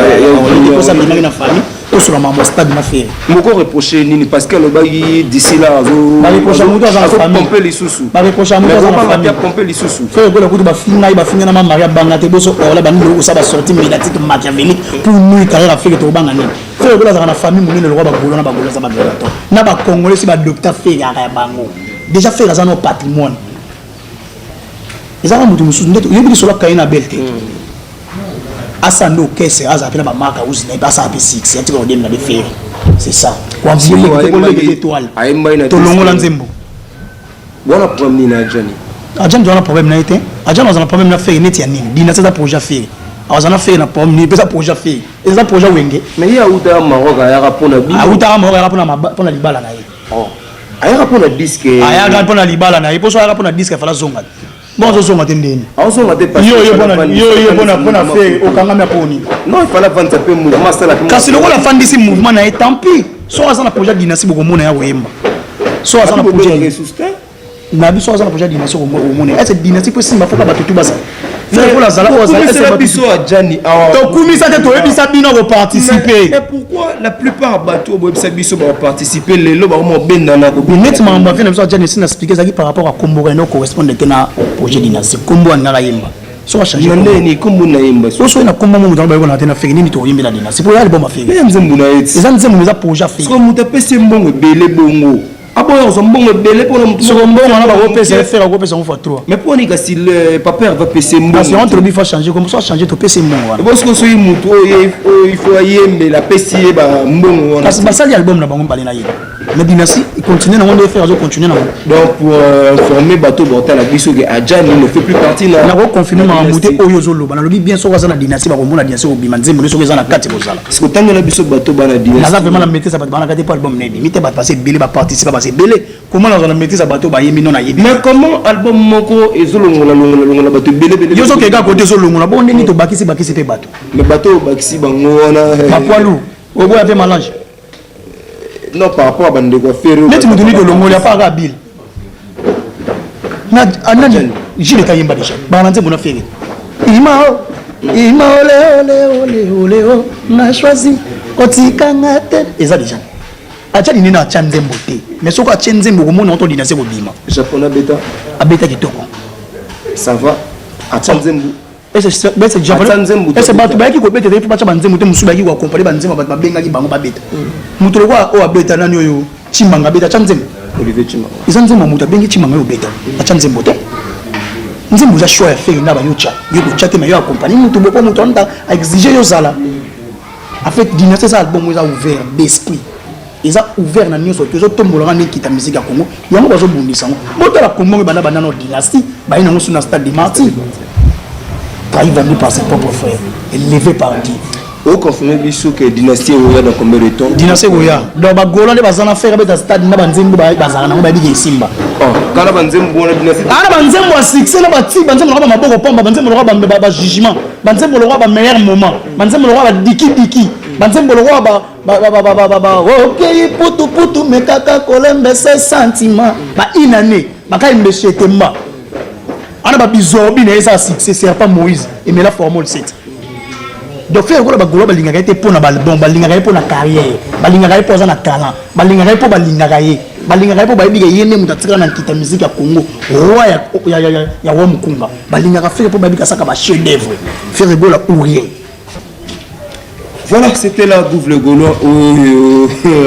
ça bien na famille. To sur mambo stade na fait. Moko reprocher nini parce que loba d'ici là zo. Ba reprocher muto za famille. Pomper les sous-sous. Ba reprocher muto za famille. Pomper les sous-sous. Fait que le coup ba finga na mama Maria Bangate boso ola ba ça va sortir médiatique machiavélique pour nous carrière à faire to banga ni fait que la famille munene le roi ba bolo na ba bolo ça ba gelato na ba congolais si ba docteur fait ya bango déjà fait ça no patrimoine ezaka mutu mususu ndeto yebi so la kaina belte asando kese aza pena ba marka uzi na basa pe 6 yati ko dem na de faire c'est ça kwa vile ko le étoile to longola nzembo voilà problème ni na Johnny Adjan doit un problème na été Adjan dans un problème na faire net ya nini dina ça projet faire azana fait na problème ni pesa projet faire et ça projet wenge mais il y a uta Maroc ya rapona bi uta Maroc ya rapona libala na ye oh aya rapona disque aya rapona libala na ye poso aya rapona disque fala zonga bon zo zonga tendeni zonga te yo bona faire okanga mya poni non il fallait vendre peu mouvement ça la kasi loko la fan d'ici mouvement na ye tant pis so azana projet dynastie boko mona ya wemba so azana projet na biso azana projet dynastie au monde est dynastie peut simba foka batutu basa frère pour la zala c'est biso a Jani to kumisa te to ebisa bino ko participer mais pourquoi la plupart bateau bo ebisa biso ba participer lelo ba mo bendana ko nettement on va faire biso Jani sina expliquer ça qui par rapport à Kombo no correspond que na projet dynastie Kombo na yemba so va changer ni Kombo na yemba so na Kombo mo mutamba ko na tena feki nini to yemba dynastie pour aller bon ma feki mais nzembu na yeti ça nzembu za projet feki so mutapese mbongo belé bongo aboyo zombongo belé pour le so mbongo na ba opesa faire ko pesa on fois 3 mais pour ni ka si le papa va pese mbongo parce entre bi faut changer comme ça changer to pese mbongo parce que so yimuto il faut yembe la pese ba mbongo parce que ça album na bango balé na yé mais dynastie il continue na on faire continuer na donc pour informer bateau bortal la biso que Adjan ne fait plus partie na ko confirmer ma monter oyo zolo bana lobi bien so ka na dynastie ba ko mona dynastie ko bima nzembo so ka na kati ko zala parce que tant na biso bateau bana dynastie na vraiment la maîtrise ba bana kati pas album né mité ba passer belé ba participer ba passer belé comment la maîtrise ba bateau ba yemi non na yebi mais comment album moko ezolongola bateau belé yo so ke ga côté so longola bon ndeni to bakisi pe bateau mais bateau bakisi bango wana ba poilu obo ya pe mélange non par rapport à bande quoi faire net mu duni de longola pas ga bil na anani jile kayimba déjà ba nanze mona faire ima ole na choisi kotikanga te eza déjà acha dini na chanzembo te mais soko a chanzembo ko mona onto dina se ko bima japonais beta abeta kitoko ça va a chanzembo c'est japonais c'est batu ba ki ko beta te pacha banzembo te musuba ki ko accompagner banzembo ba benga ki bango ba beta mutu lo kwa o abeta nani oyo chimanga beta chanzembo Olivier Chimanga izanzembo mutu bengi chimanga yo beta acha nzembo te nzembo za choix faire na ba yo cha yo ko cha te mais yo accompagner mutu boko mutu anda exiger yo sala en fait dynastie ça album est ouvert d'esprit ils ont ouvert na nyonso to zo tombola na kita musique ya Congo yango bazo bundisa ngo moto la Congo bana bana no dynastie ba ina ngosu na stade de Martyrs trahi vendu par ses propres frères élevé par Dieu au confirmer biso que dynastie oya dans combien de temps dynastie oya donc ba gola de bazana faire ba stade na banzembo ba bazana ngo ba bigi simba Kana banzembo na binasi. Ana banzembo a succès na bati banzembo na maboko pomba banzembo na ba jugement banzembo na ba meilleur moment banzembo na ba diki banzembo na ba OK putu mekaka kolembe ses sentiments ba inane baka imbeshetema. Ana ba bizobi na esa succès c'est pas Moïse et mais la formule 7. Donc faire quoi ba golo ba lingaka été pour na album ba lingaka pour na carrière ba lingaka pour na talent ba lingaka pour ba lingaka balingaka po bayibi yene mutatika na kita musique ya Congo roi ya wa mukunga balingaka faire po bayibi kasaka ba chef d'œuvre faire gola ou rien. Voilà, c'était la bouffe le gaulois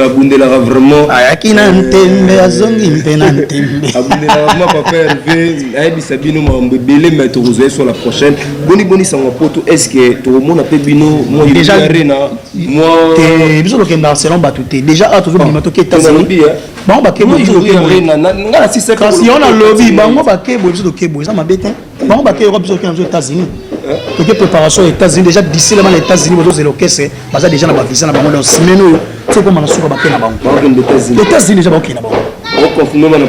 Abundelara vraiment. Ayakina ntembe azongi mpena ntembe. Abundelara vraiment papa Hervé, ayebi sabino mambe belé mais tu vous sur la prochaine. Boni sango poto est-ce que tout le monde a fait bino moi déjà arena moi te biso lokenda Barcelone batuté déjà a toujours bimato ke États-Unis. Bon ba kebo biso arena ngala si c'est quand si on a lobby bango ba kebo biso kebo ça mabete. Bango ba kebo biso ke aux États-Unis. Porque préparation aux États-Unis déjà d'ici là les États-Unis vous avez l'orchestre parce déjà na ba visa na bango dans semaine c'est comme na suka ba ke na bango. Les États-Unis déjà ba ke na bango.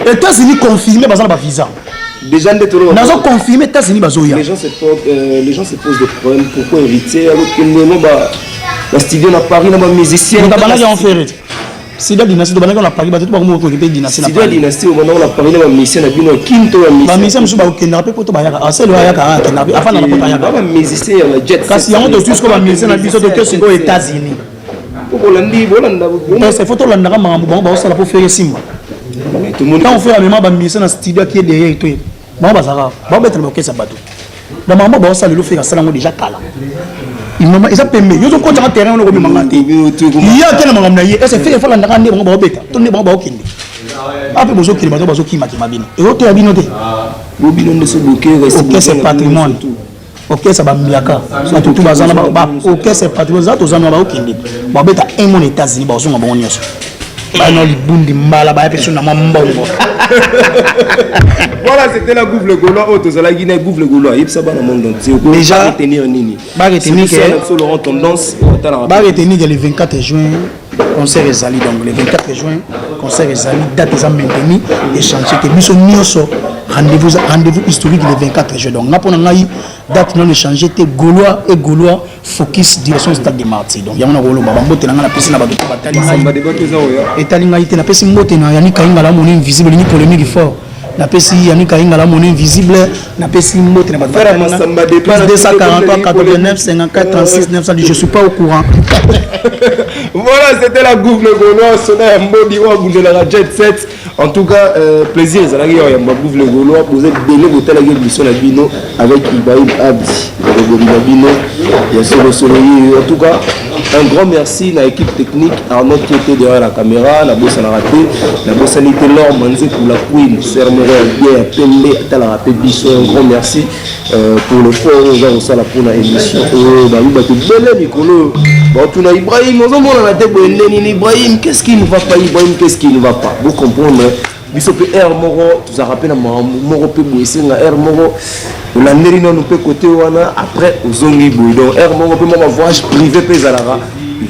Les États-Unis confirmé parce na ba visa. Déjà nous avons confirmé les États-Unis bazoya. Les gens se posent des problèmes pourquoi hériter alors que nous la studio na Paris na ba musicien. On a bien fait. Si la dynastie de Banaka na Paris ba tout ba mo ko ke dynastie na Paris. Si la dynastie on a Paris na ba musicien na bino kinto ya musicien. Ba musicien musu ba ko na pe poto ba yaka aselo yaka na afana na poto yaka. Ba musicien ya jet. Kasi yango to tous ko ba musicien na biso to keso aux États-Unis. Bolandi bolanda. C'est photo la ndaka mambo ba osala pour faire simba. Quand on fait la mémoire ba musicien na studio qui est derrière toi. Ba ba zara ba betre ba kesa bato. Na mambo ba osala le faire sala ngo déjà kala. Ils ont permis. Ils ont continué à terrain. Ils ont commenté. Il y a quelqu'un qui m'a dit, est-ce que fait faire la ndanga ne bon beta. Tout ne bon ba okindi. Après bozo kili bato bozo kima kimabino. Et autre abino te. Bobino ne se bloquer. Ok c'est patrimoine. Ok ça ba miaka. Ça tout bazana ba. Ok c'est patrimoine. Ça tout zana ba okindi. Ba beta un mon États-Unis ba ozo ngabon nyoso. Ba no libundi mbala ba personne na mbongo. Voilà, c'était la bouffe le gaulois. Autre, c'est la Guinée bouffe le gaulois. Il y a dans le monde entier. Déjà, retenir Nini. Retenir que Laurent Tendance. Retenir le 24 juin, concert Ezali. Donc le 24 juin, concert Ezali, date est maintenue et chantier que nous sommes rendez-vous historique le 24 juin. Donc, nous avons date non échangée, Gaulois et Gaulois focus direction stade de Martyrs. Donc, il y a un rôle, il y a une piscine et Talinga, il y a une piscine, il y a une piscine invisible, il y a une polémique fort. Na pesi yanika inga la monnaie invisible na pesi mote na batara plus 243 89 54 36 900 je suis pas au courant. Voilà, c'était la bouffe le gaulois sona mbodi wa gundela la jet set. En tout cas plaisir ezalaki ya bouffe le gaulois vous êtes belé botala ke mission la bino avec Ibrahim Abdi le bino ya solo en tout cas un grand merci à l'équipe technique Arnaud qui était derrière la caméra la bosse a raté la bosse sanité l'or manzé pour la queen sermere bien pembe à la rappel biso un grand merci pour le fort aux gens ça la pour la émission bah oui bah tu belle Nicolo bon tu na Ibrahim on a la tête Ibrahim qu'est-ce qui ne va pas Ibrahim qu'est-ce qui ne va pas vous comprenez biso pe air moro tu as rappelé na moro pe boissé na air moro la nerino nous peut côté wana après aux ongi donc air moro pe mon voyage privé pe zalara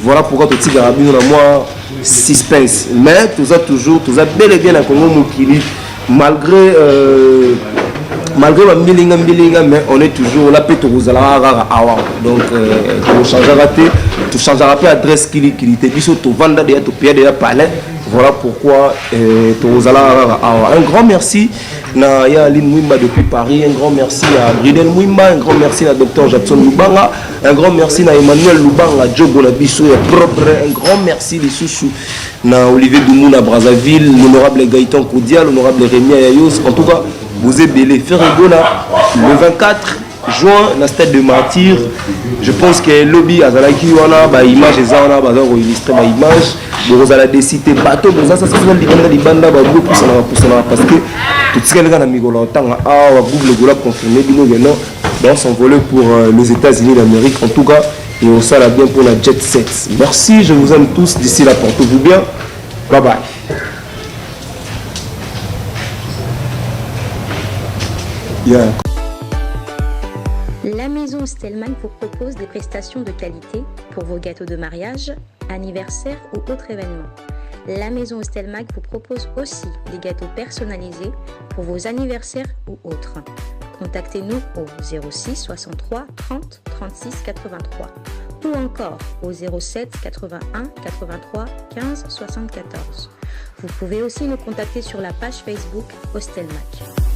voilà pourquoi tu tiga rabino na moi suspense mais tu as toujours tu as bel et bien la Congo mokili malgré la milinga mais on est toujours là peut vous awa donc tu changeras pas adresse qui te dit sur ton vendre derrière ton pied derrière palais voilà pourquoi un grand merci à Aline Mouimba depuis Paris, un grand merci à Bridel Mouimba, un grand merci à Dr Jackson Lubanga, un grand merci à Emmanuel Lubanga, Djogo Labisso propre, un grand merci les Souchou à Olivier Doumou à Brazzaville, l'honorable Gaëtan Koudia, l'honorable Rémi Ayos. En tout cas, vous êtes belé. Ferregola le 24 juin, la stade de Martyrs. Je pense que lobby à Zalaki, on a des images, on a illustré ma image. Vous allez décider bateau, vous allez des bandes, parce que tout ce que les amigos l'entendent, le Gola confirmé, dans son volet pour les États-Unis d'Amérique. En tout cas, et on s'en bien pour la Jet Set. Merci, je vous aime tous. D'ici là, portez-vous bien. Bye bye. Yeah. La maison Stelman vous propose des prestations de qualité pour vos gâteaux de mariage, anniversaire ou autres événements. La maison Hostelmac vous propose aussi des gâteaux personnalisés pour vos anniversaires ou autres. Contactez-nous au 06 63 30 36 83 ou encore au 07 81 83 15 74. Vous pouvez aussi nous contacter sur la page Facebook Hostelmac.